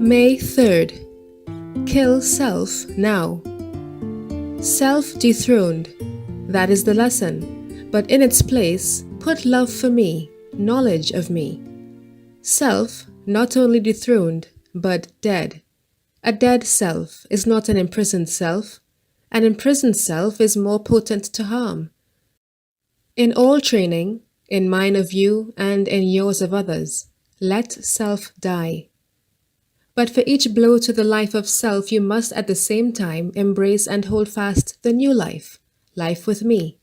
May 3rd. Kill self now. Self dethroned. That is the lesson. But in its place, put love for me, knowledge of me. Self, not only dethroned, but dead. A dead self is not an imprisoned self. An imprisoned self is more potent to harm. In all training, in mine of you and in yours of others, let self die. But for each blow to the life of self, you must at the same time embrace and hold fast the new life, life with me.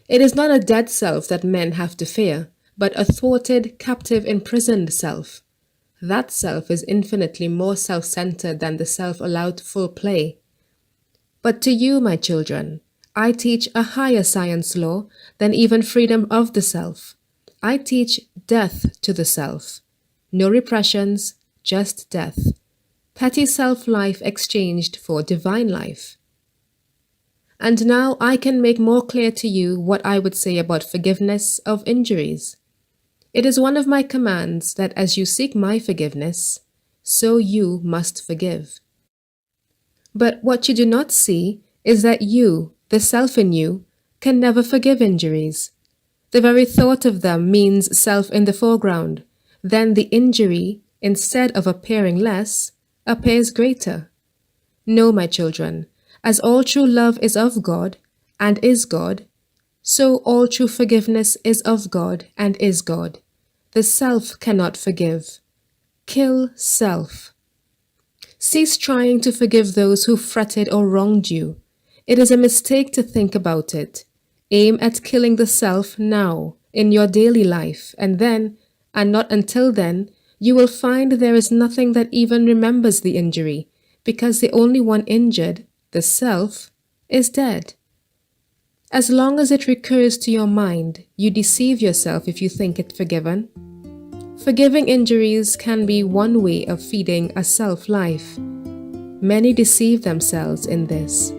It is not a dead self that men have to fear, but a thwarted, captive, imprisoned self. That self is infinitely more self-centered than the self allowed full play. But to you, my children, I teach a higher science law than even freedom of the self. I teach death to the self. No repressions, just death. Petty self-life exchanged for divine life. And now I can make more clear to you what I would say about forgiveness of injuries. It is one of my commands that as you seek my forgiveness, so you must forgive. But what you do not see is that you, the self in you, can never forgive injuries. The very thought of them means self in the foreground. Then the injury, instead of appearing less, appears greater. No, my children, as all true love is of God and is God, so all true forgiveness is of God and is God. The self cannot forgive. Kill self. Cease trying to forgive those who fretted or wronged you. It is a mistake to think about it. Aim at killing the self now, in your daily life, and then, and not until then, you will find there is nothing that even remembers the injury, because the only one injured, the self, is dead. As long as it recurs to your mind, you deceive yourself if you think it forgiven. Forgiving injuries can be one way of feeding a self-life. Many deceive themselves in this.